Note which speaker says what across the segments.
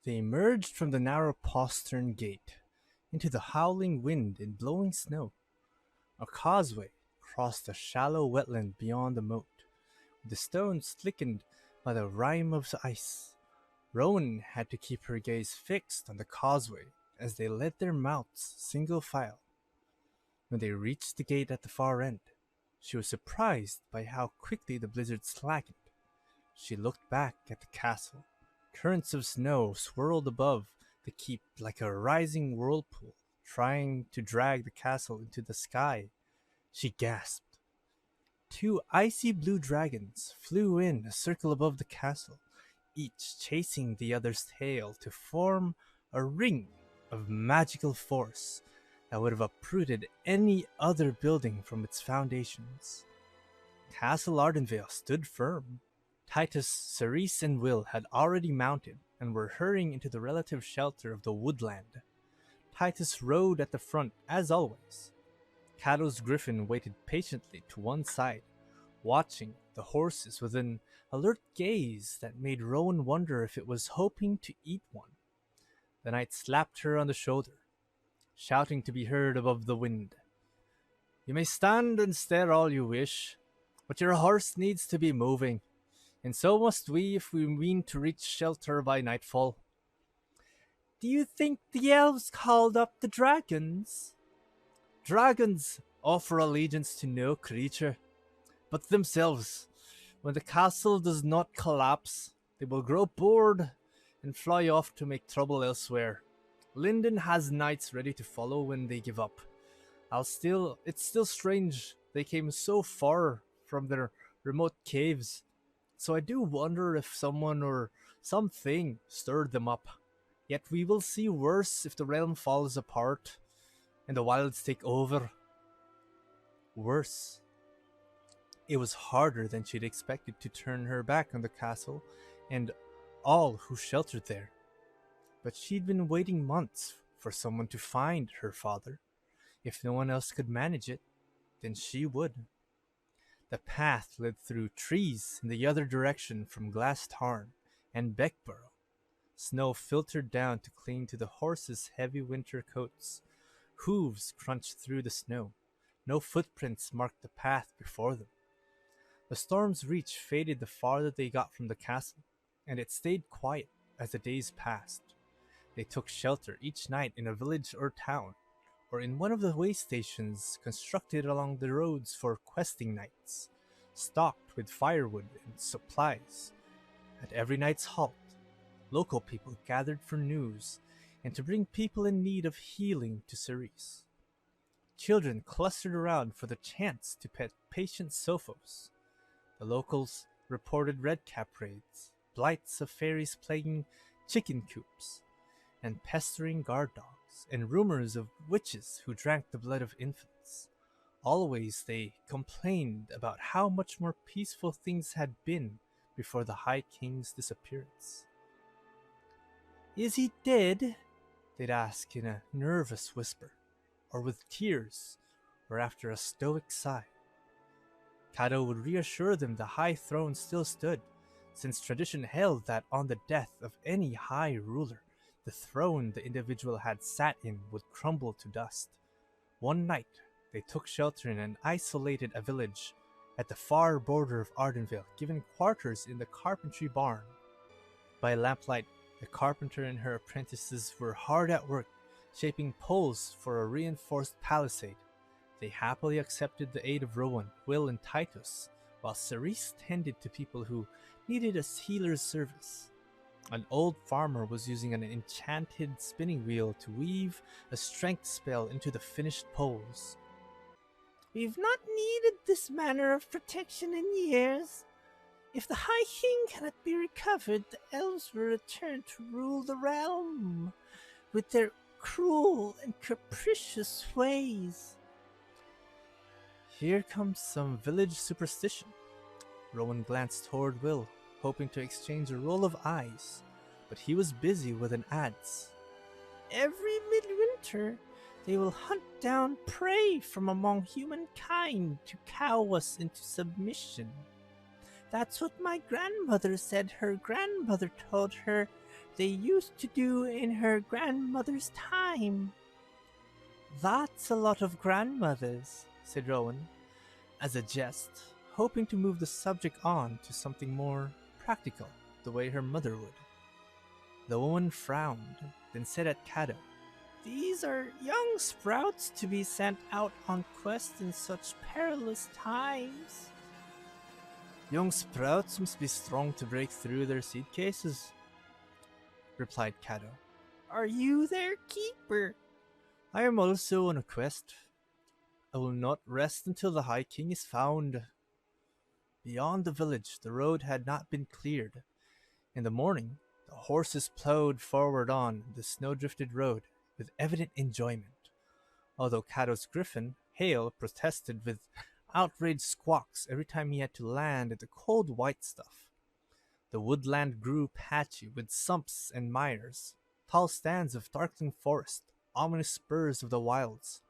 Speaker 1: They emerged from the narrow postern gate into the howling wind and blowing snow. A causeway crossed a shallow wetland beyond the moat, with the stones thickened by the rime of the ice. Rowan had to keep her gaze fixed on the causeway as they led their mounts single file. When they reached the gate at the far end, she was surprised by how quickly the blizzard slackened. She looked back at the castle. Currents of snow swirled above the keep like a rising whirlpool, trying to drag the castle into the sky. She gasped. Two icy blue dragons flew in a circle above the castle, each chasing the other's tail to form a ring of magical force that would have uprooted any other building from its foundations. Castle Ardenvale stood firm. Titus, Cerise, and Will had already mounted and were hurrying into the relative shelter of the woodland. Titus rode at the front as always. Cato's griffin waited patiently to one side, watching the horses with an alert gaze that made Rowan wonder if it was hoping to eat one. The knight slapped her on the shoulder, shouting to be heard above the wind. "You may stand and stare all you wish, but your horse needs to be moving, and so must we if we mean to reach shelter by nightfall." "Do you think the elves called up the dragons?" "Dragons offer allegiance to no creature but themselves. When the castle does not collapse, they will grow bored and fly off to make trouble elsewhere. Linden has knights ready to follow when they give up. It's still strange they came so far from their remote caves, so I do wonder if someone or something stirred them up. Yet we will see worse if the realm falls apart and the wilds take over." Worse. It was harder than she'd expected to turn her back on the castle and all who sheltered there. But she'd been waiting months for someone to find her father. If no one else could manage it, then she would. The path led through trees in the other direction from Glass Tarn and Beckborough. Snow filtered down to cling to the horses' heavy winter coats. Hooves crunched through the snow. No footprints marked the path before them. The storm's reach faded the farther they got from the castle, and it stayed quiet as the days passed. They took shelter each night in a village or town, or in one of the way stations constructed along the roads for questing nights, stocked with firewood and supplies. At every night's halt, local people gathered for news and to bring people in need of healing to Cerise. Children clustered around for the chance to pet patient Sophos. The locals reported redcap raids, blights of fairies plaguing chicken coops, and pestering guard dogs, and rumors of witches who drank the blood of infants. Always they complained about how much more peaceful things had been before the High King's disappearance. "Is he dead?" they'd ask in a nervous whisper, or with tears, or after a stoic sigh. Cato would reassure them the high throne still stood, since tradition held that on the death of any high ruler, the throne the individual had sat in would crumble to dust. One night, they took shelter in an isolated village at the far border of Ardenvale, given quarters in the carpentry barn. By lamplight, the carpenter and her apprentices were hard at work, shaping poles for a reinforced palisade. They happily accepted the aid of Rowan, Will, and Titus, while Cerise tended to people who needed a healer's service. An old farmer was using an enchanted spinning wheel to weave a strength spell into the finished poles. "We've not needed this manner of protection in years. If the High King cannot be recovered, the elves will return to rule the realm with their cruel and capricious ways." Here comes some village superstition. Rowan glanced toward Will, hoping to exchange a roll of eyes, but he was busy with an adze. "Every midwinter, they will hunt down prey from among humankind to cow us into submission. That's what my grandmother said her grandmother told her they used to do in her grandmother's time. That's a lot of grandmothers, said Rowan, as a jest, hoping to move the subject on to something more practical, the way her mother would. The woman frowned, then said at Cato, "These are young sprouts to be sent out on quests in such perilous times." "Young sprouts must be strong to break through their seed cases," replied Cato. "Are you their keeper?" "I am also on a quest. I will not rest until the High King is found." Beyond the village, the road had not been cleared. In the morning, the horses plowed forward on the snow-drifted road with evident enjoyment, although Cato's griffin, Hale, protested with outraged squawks every time he had to land at the cold white stuff. The woodland grew patchy with sumps and mires, tall stands of darkling forest, ominous spurs of the wilds,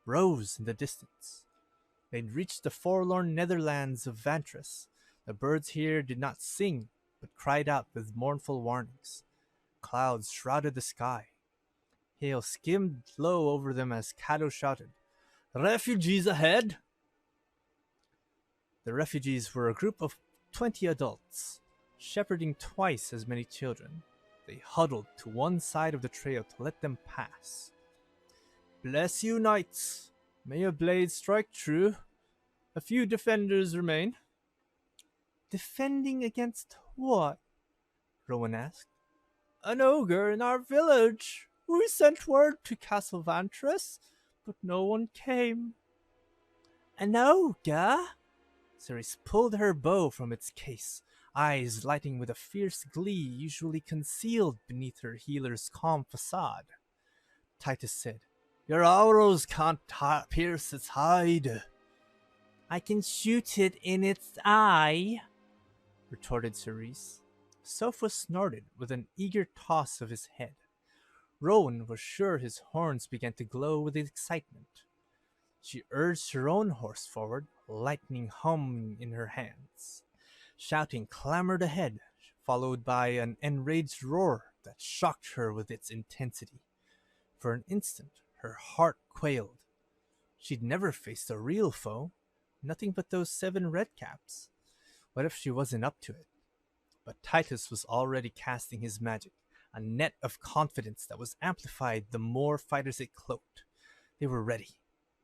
Speaker 1: rose in the distance. They'd reached the forlorn netherlands of Ventris. The birds here did not sing, but cried out with mournful warnings. Clouds shrouded the sky. Hail skimmed low over them as Cato shouted, "Refugees ahead!" The refugees were a group of 20 adults, shepherding twice as many children. They huddled to one side of the trail to let them pass. "Bless you, knights! May your blades strike true. A few defenders remain." "Defending against what?" Rowan asked. "An ogre in our village. We sent word to Castle Ventris, but no one came." "An ogre?" Ceres pulled her bow from its case, eyes lighting with a fierce glee usually concealed beneath her healer's calm facade. Titus said, "Your arrows can't pierce its hide." "I can shoot it in its eye," retorted Ceres. Sophus snorted with an eager toss of his head. Rowan was sure his horns began to glow with excitement. She urged her own horse forward, lightning humming in her hands. Shouting clambered ahead, followed by an enraged roar that shocked her with its intensity. For an instant, her heart quailed. She'd never faced a real foe, nothing but those 7 redcaps. What if she wasn't up to it? But Titus was already casting his magic, a net of confidence that was amplified the more fighters it cloaked. They were ready.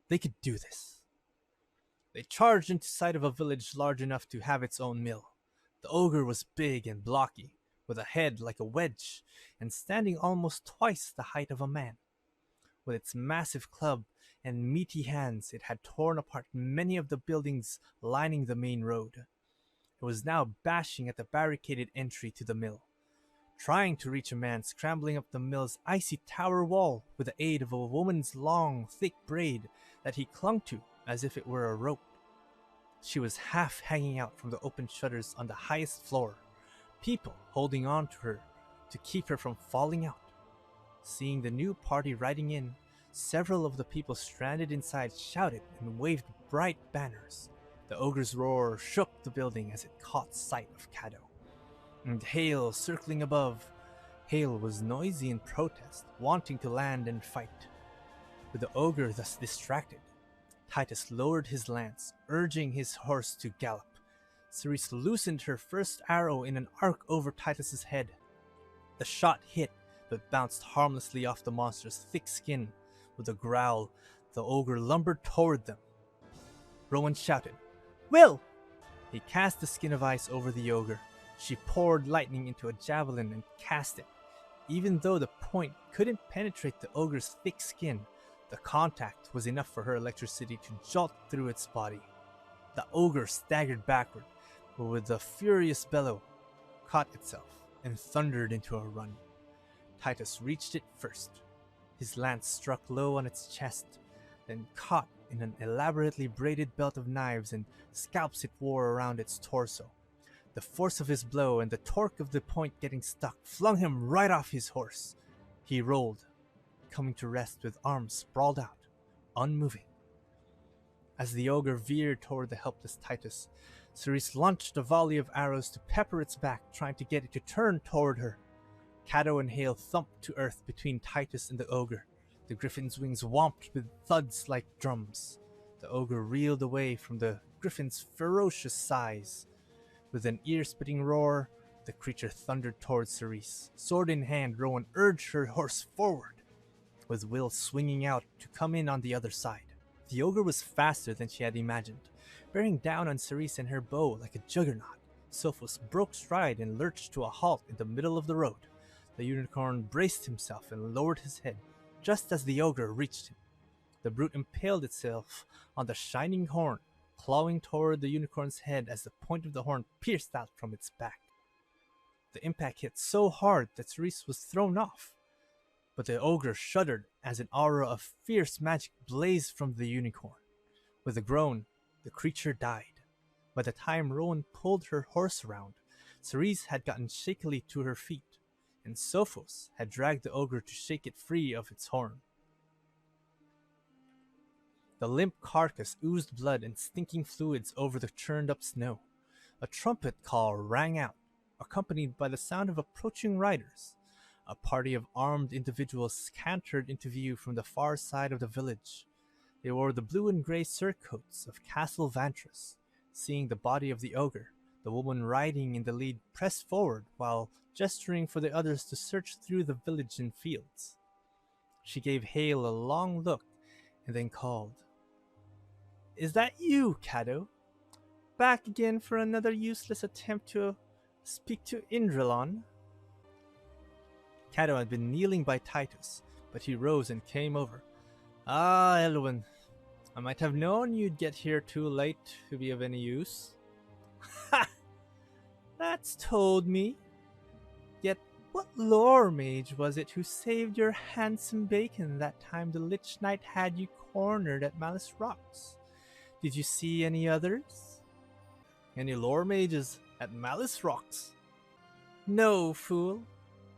Speaker 1: They could do this. They charged into sight of a village large enough to have its own mill. The ogre was big and blocky, with a head like a wedge, and standing almost twice the height of a man. With its massive club and meaty hands, it had torn apart many of the buildings lining the main road. It was now bashing at the barricaded entry to the mill, trying to reach a man scrambling up the mill's icy tower wall with the aid of a woman's long, thick braid that he clung to as if it were a rope. She was half hanging out from the open shutters on the highest floor, people holding on to her to keep her from falling out. Seeing the new party riding in, several of the people stranded inside shouted and waved bright banners. The ogre's roar shook the building as it caught sight of Cato. And Hale circling above. Hale was noisy in protest, wanting to land and fight. With the ogre thus distracted, Titus lowered his lance, urging his horse to gallop. Ceres loosened her first arrow in an arc over Titus's head. The shot hit, but bounced harmlessly off the monster's thick skin. With a growl, the ogre lumbered toward them. Rowan shouted, "Will!" He cast the skin of ice over the ogre. She poured lightning into a javelin and cast it. Even though the point couldn't penetrate the ogre's thick skin, the contact was enough for her electricity to jolt through its body. The ogre staggered backward, but with a furious bellow, caught itself and thundered into a run. Titus reached it first. His lance struck low on its chest, then caught in an elaborately braided belt of knives and scalps it wore around its torso. The force of his blow and the torque of the point getting stuck flung him right off his horse. He rolled, coming to rest with arms sprawled out, unmoving. As the ogre veered toward the helpless Titus, Cerise launched a volley of arrows to pepper its back, trying to get it to turn toward her. Cato and Hale thumped to earth between Titus and the ogre. The griffin's wings whomped with thuds like drums. The ogre reeled away from the griffin's ferocious size. With an ear-splitting roar, the creature thundered towards Cerise. Sword in hand, Rowan urged her horse forward, with Will swinging out to come in on the other side. The ogre was faster than she had imagined, bearing down on Cerise and her bow like a juggernaut. Sophos broke stride and lurched to a halt in the middle of the road. The unicorn braced himself and lowered his head, just as the ogre reached him. The brute impaled itself on the shining horn, clawing toward the unicorn's head as the point of the horn pierced out from its back. The impact hit so hard that Cerise was thrown off, but the ogre shuddered as an aura of fierce magic blazed from the unicorn. With a groan, the creature died. By the time Rowan pulled her horse around, Cerise had gotten shakily to her feet, and Sophos had dragged the ogre to shake it free of its horn. The limp carcass oozed blood and stinking fluids over the churned-up snow. A trumpet call rang out, accompanied by the sound of approaching riders. A party of armed individuals cantered into view from the far side of the village. They wore the blue and gray surcoats of Castle Ventris. Seeing the body of the ogre, the woman riding in the lead pressed forward while gesturing for the others to search through the village and fields. She gave Hale a long look and then called, "Is that you, Cato? Back again for another useless attempt to speak to Indrelon?" Cato had been kneeling by Titus, but he rose and came over. "Ah, Elwyn, I might have known you'd get here too late to be of any use." "Ha! That's told me. Yet what lore mage was it who saved your handsome bacon that time the Lich Knight had you cornered at Malice Rocks? Did you see any others?" "Any lore mages at Malice Rocks?" "No, fool.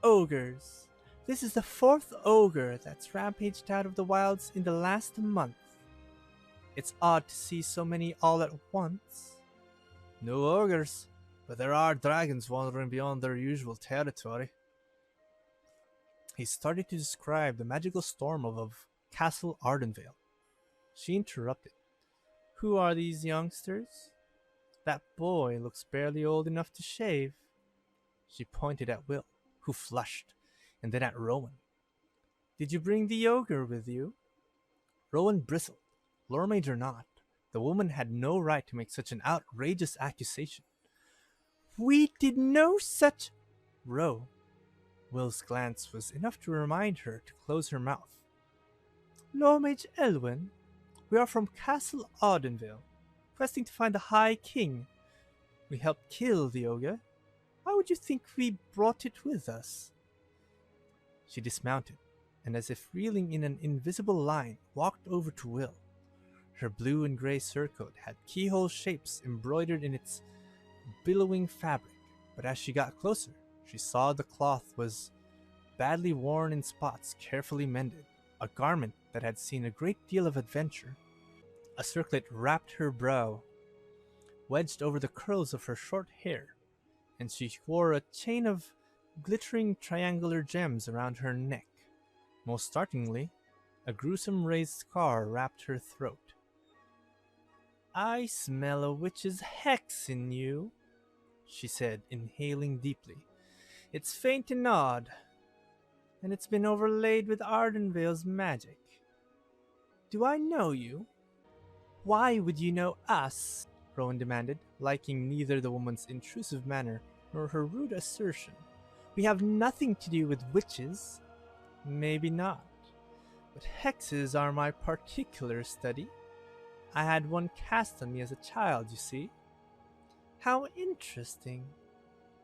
Speaker 1: Ogres. This is the 4th ogre that's rampaged out of the wilds in the last month. It's odd to see so many all at once." "No ogres, but there are dragons wandering beyond their usual territory." He started to describe the magical storm of Castle Ardenvale. She interrupted. "Who are these youngsters? That boy looks barely old enough to shave." She pointed at Will, who flushed, and then at Rowan. "Did you bring the ogre with you?" Rowan bristled. Lore mage or not, the woman had no right to make such an outrageous accusation. "We did no such—" "Ro." Will's glance was enough to remind her to close her mouth. "Lore mage Elwyn, we are from Castle Ardenvale, questing to find the High King. We helped kill the ogre. Why would you think we brought it with us?" She dismounted, and as if reeling in an invisible line, walked over to Will. Her blue and gray surcoat had keyhole shapes embroidered in its billowing fabric, but as she got closer, she saw the cloth was badly worn in spots, carefully mended, a garment that had seen a great deal of adventure. A circlet wrapped her brow, wedged over the curls of her short hair, and she wore a chain of glittering triangular gems around her neck. Most startlingly, a gruesome raised scar wrapped her throat. "I smell a witch's hex in you," she said, inhaling deeply. "It's faint and odd, and it's been overlaid with Ardenvale's magic. Do I know you?" "Why would you know us?" Rowan demanded, liking neither the woman's intrusive manner nor her rude assertion. "We have nothing to do with witches." "Maybe not, but hexes are my particular study. I had one cast on me as a child, you see." "How interesting.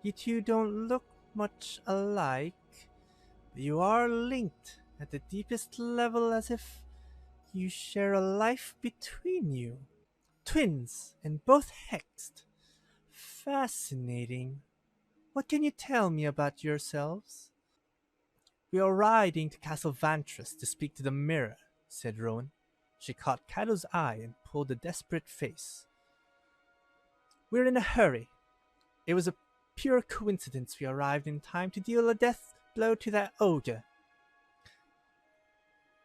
Speaker 1: You two don't look much alike, but you are linked at the deepest level, as if you share a life between you. Twins, and both hexed. Fascinating. What can you tell me about yourselves?" "We are riding to Castle Ventris to speak to the mirror," said Rowan. She caught Cato's eye and pulled a desperate face. We're in a hurry. It was a pure coincidence we arrived in time to deal a death blow to that ogre.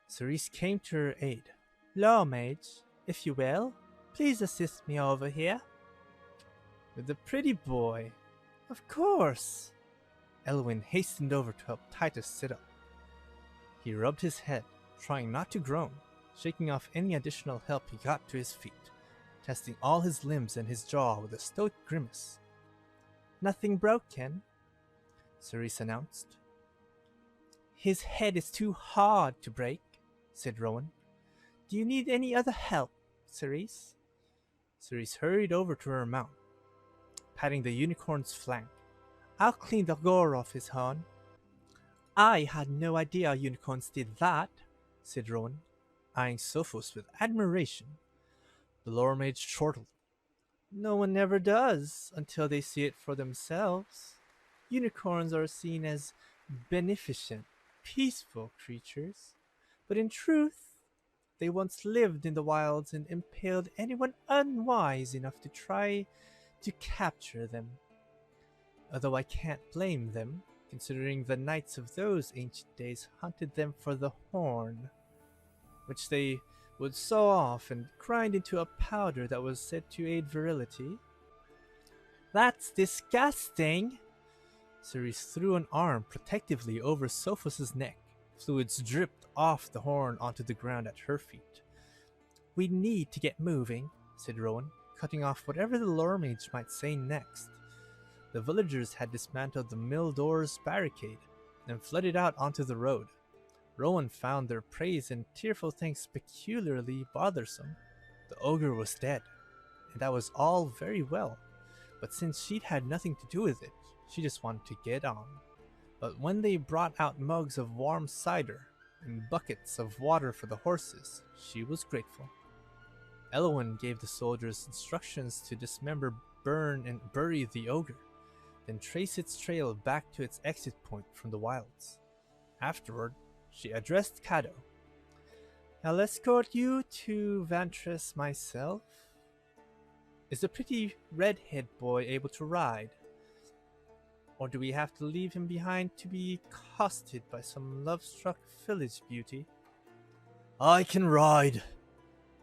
Speaker 1: Cerise came to her aid. Law Mage, if you will, please assist me over here. With the pretty boy. Of course. Elwyn hastened over to help Titus sit up. He rubbed his head, trying not to groan, shaking off any additional help he got to his feet, testing all his limbs and his jaw with a stoic grimace. Nothing broken, Cerise announced. His head is too hard to break, said Rowan. Do you need any other help, Cerise? Cerise hurried over to her mount, patting the unicorn's flank. I'll clean the gore off his horn. I had no idea unicorns did that, said Rowan, eyeing Sophos with admiration. The lore mage chortled. No one ever does until they see it for themselves. Unicorns are seen as beneficent, peaceful creatures, but in truth, they once lived in the wilds and impaled anyone unwise enough to try to capture them. Although I can't blame them, considering the knights of those ancient days hunted them for the horn, which they would saw off and grind into a powder that was said to aid virility. That's disgusting! Cerise threw an arm protectively over Sophos's neck. Fluids dripped off the horn onto the ground at her feet. We need to get moving, said Rowan, cutting off whatever the lore mage might say next. The villagers had dismantled the mill door's barricade and flooded out onto the road. Rowan found their praise and tearful thanks peculiarly bothersome. The ogre was dead, and that was all very well, but since she'd had nothing to do with it, she just wanted to get on. But when they brought out mugs of warm cider and buckets of water for the horses, she was grateful. Elwyn gave the soldiers instructions to dismember, burn, and bury the ogre, then trace its trail back to its exit point from the wilds. Afterward, she addressed Cato. I'll escort you to Ventris myself. Is the pretty redhead boy able to ride? Or do we have to leave him behind to be accosted by some love-struck village beauty? I can ride,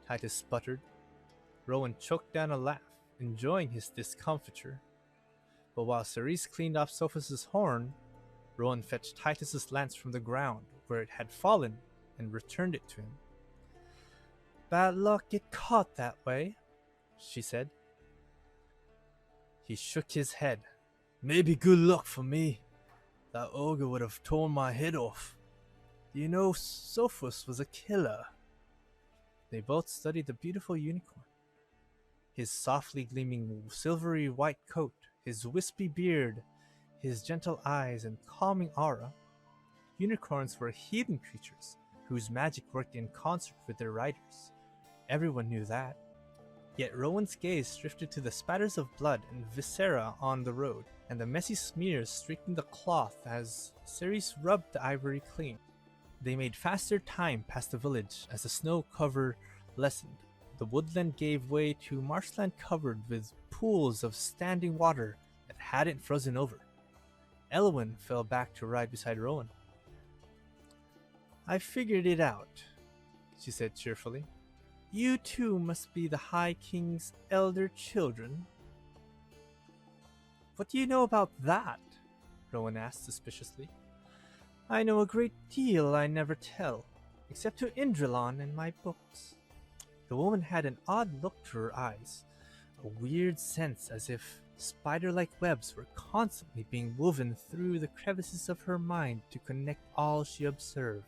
Speaker 1: Titus sputtered. Rowan choked down a laugh, enjoying his discomfiture. But while Cerise cleaned off Sophos's horn, Rowan fetched Titus's lance from the ground where it had fallen and returned it to him. Bad luck get caught that way, she said. He shook his head. Maybe good luck for me. That ogre would have torn my head off. Do you know Sophos was a killer? They both studied the beautiful unicorn. His softly gleaming silvery white coat, his wispy beard, his gentle eyes and calming aura. Unicorns were heathen creatures whose magic worked in concert with their riders. Everyone knew that. Yet Rowan's gaze drifted to the spatters of blood and viscera on the road, and the messy smears streaking the cloth as Ceres rubbed the ivory clean. They made faster time past the village as the snow cover lessened. The woodland gave way to marshland covered with pools of standing water that hadn't frozen over. Elwyn fell back to ride beside Rowan. I figured it out, she said cheerfully. You too must be the High King's elder children. What do you know about that? Rowan asked suspiciously. I know a great deal I never tell, except to Indrelon and my books. The woman had an odd look to her eyes, a weird sense as if spider-like webs were constantly being woven through the crevices of her mind to connect all she observed.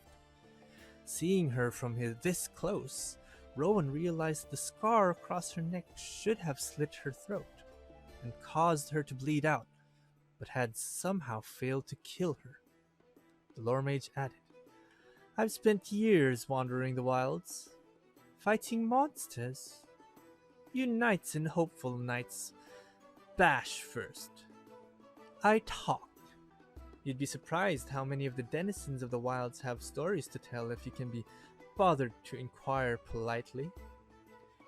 Speaker 1: Seeing her from this close, Rowan realized the scar across her neck should have slit her throat and caused her to bleed out, but had somehow failed to kill her. The lore mage added, I've spent years wandering the wilds, fighting monsters. You knights and hopeful knights bash first. I talk. You'd be surprised how many of the denizens of the wilds have stories to tell if you can be bothered to inquire politely.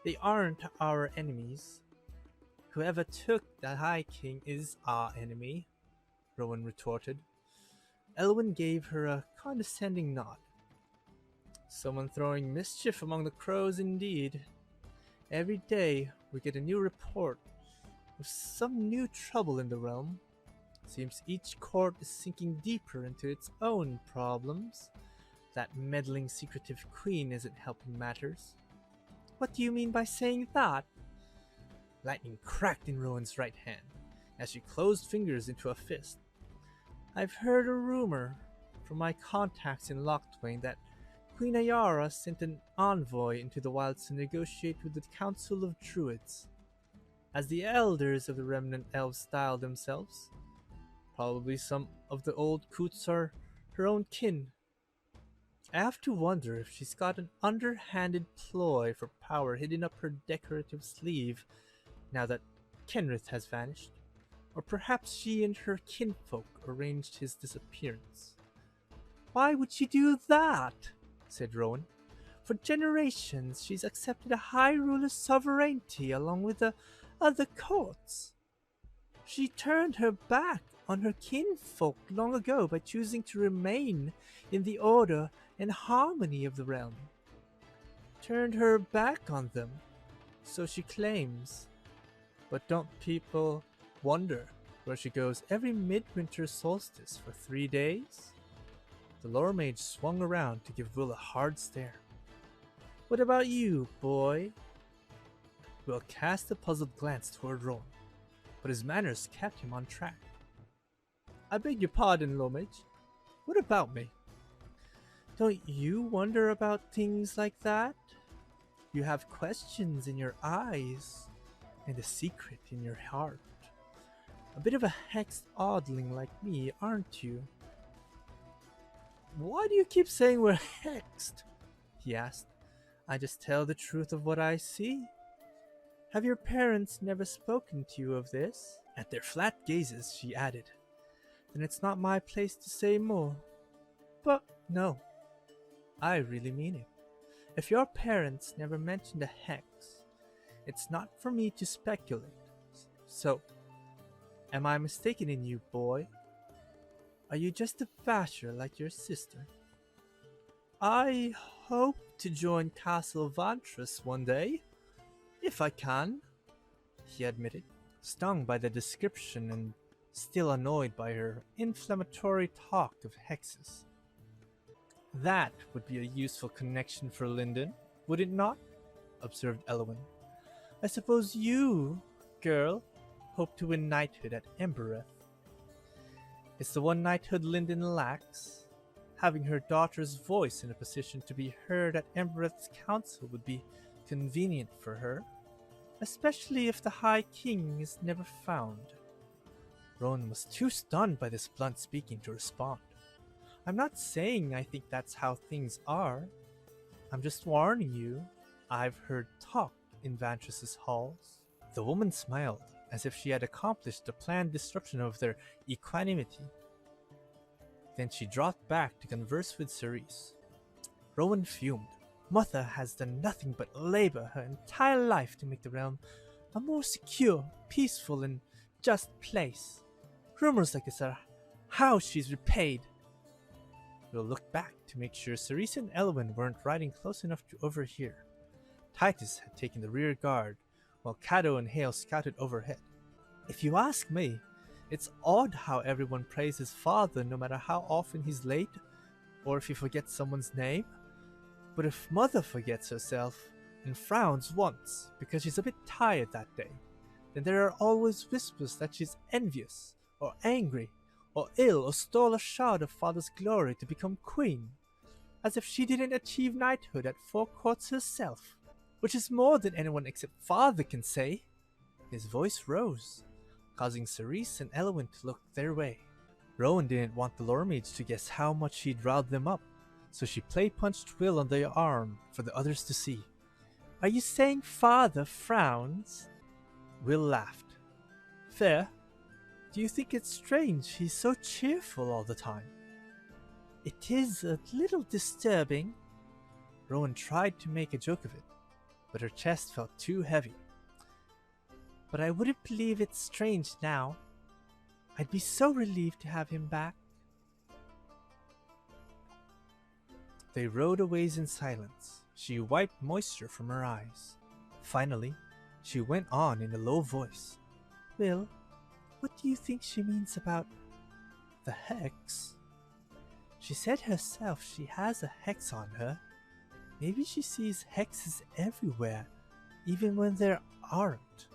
Speaker 1: They aren't our enemies. Whoever took the High King is our enemy, Rowan retorted. Elwyn gave her a condescending nod. Someone throwing mischief among the crows indeed. Every day we get a new report of some new trouble in the realm. Seems each court is sinking deeper into its own problems. That meddling, secretive queen isn't helping matters. What do you mean by saying that? Lightning cracked in Rowan's right hand as she closed fingers into a fist. I've heard a rumor from my contacts in Locthwain that Queen Ayara sent an envoy into the wilds to negotiate with the Council of Druids, as the elders of the remnant elves style themselves. Probably some of the old coots are her own kin. I have to wonder if she's got an underhanded ploy for power hidden up her decorative sleeve now that Kenrith has vanished. Or perhaps she and her kinfolk arranged his disappearance. Why would she do that? Said Rowan. For generations she's accepted a high ruler's sovereignty along with the other courts. She turned her back on her kinfolk long ago by choosing to remain in the order and harmony of the realm. Turned her back on them, so she claims. But don't people wonder where she goes every midwinter solstice for 3 days? The lore mage swung around to give Will a hard stare. What about you, boy? Will cast a puzzled glance toward Rowan, but his manners kept him on track. I beg your pardon, lore mage. What about me? Don't you wonder about things like that? You have questions in your eyes and a secret in your heart. A bit of a hexed oddling like me, aren't you? Why do you keep saying we're hexed? He asked. I just tell the truth of what I see. Have your parents never spoken to you of this? At their flat gazes, she added, Then it's not my place to say more. But no, I really mean it. If your parents never mentioned a hex, it's not for me to speculate. So, am I mistaken in you, boy? Are you just a basher like your sister? I hope to join Castle Ventris one day, if I can, he admitted, stung by the description and still annoyed by her inflammatory talk of hexes. That would be a useful connection for Lyndon, would it not? Observed Elwyn. I suppose you, girl, hope to win knighthood at Embereth. It's the one knighthood Lyndon lacks. Having her daughter's voice in a position to be heard at Embereth's council would be convenient for her, especially if the High King is never found. Rowan was too stunned by this blunt speaking to respond. I'm not saying I think that's how things are. I'm just warning you. I've heard talk in Ventris' halls. The woman smiled, as if she had accomplished the planned disruption of their equanimity. Then she dropped back to converse with Cerise. Rowan fumed. Mother has done nothing but labor her entire life to make the realm a more secure, peaceful, and just place. Rumors like this are how she's repaid. We'll look back to make sure Cerise and Elwyn weren't riding close enough to overhear. Titus had taken the rear guard, while Cato and Hale scouted overhead. If you ask me, it's odd how everyone praises father no matter how often he's late, or if he forgets someone's name. But if mother forgets herself and frowns once because she's a bit tired that day, then there are always whispers that she's envious, or angry, or ill, or stole a shard of father's glory to become queen, as if she didn't achieve knighthood at 4 courts herself, which is more than anyone except father can say. His voice rose, causing Cerise and Elwyn to look their way. Rowan didn't want the lore mage to guess how much he'd riled them up, so she play-punched Will on the arm for the others to see. Are you saying father frowns? Will laughed. Fair. Do you think it's strange he's so cheerful all the time? It is a little disturbing. Rowan tried to make a joke of it, but her chest felt too heavy. But I wouldn't believe it's strange now. I'd be so relieved to have him back. They rode a ways in silence. She wiped moisture from her eyes. Finally, she went on in a low voice. Will, what do you think she means about the hex? She said herself she has a hex on her. Maybe she sees hexes everywhere, even when there aren't.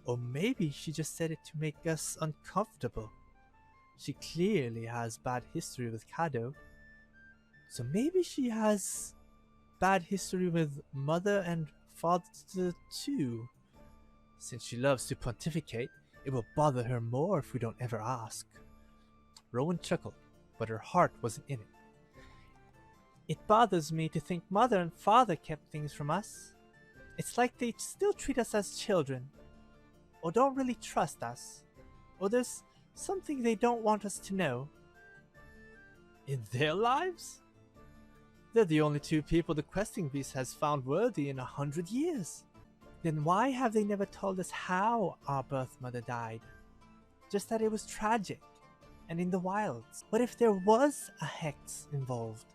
Speaker 1: Or maybe she just said it to make us uncomfortable. She clearly has bad history with Kado. So maybe she has bad history with mother and father too. Since she loves to pontificate, it will bother her more if we don't ever ask. Rowan chuckled, but her heart wasn't in it. It bothers me to think mother and father kept things from us. It's like they still treat us as children, or don't really trust us, or there's something they don't want us to know. In their lives? They're the only two people the questing beast has found worthy in 100 years. Then why have they never told us how our birth mother died? Just that it was tragic, and in the wilds. What if there was a hex involved?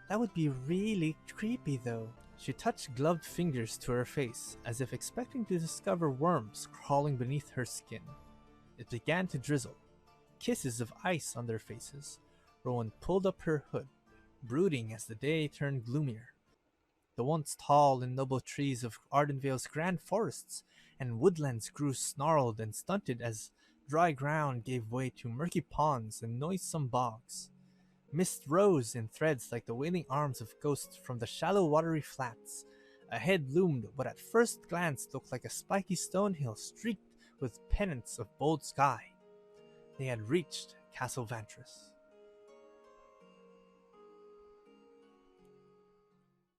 Speaker 1: That would be really creepy though. She touched gloved fingers to her face, as if expecting to discover worms crawling beneath her skin. It began to drizzle. Kisses of ice on their faces. Rowan pulled up her hood, brooding as the day turned gloomier. The once tall and noble trees of Ardenvale's grand forests and woodlands grew snarled and stunted as dry ground gave way to murky ponds and noisome bogs. Mist rose in threads like the wailing arms of ghosts from the shallow watery flats. Ahead loomed what at first glance looked like a spiky stone hill streaked with pennants of bold sky. They had reached Castle Ventris.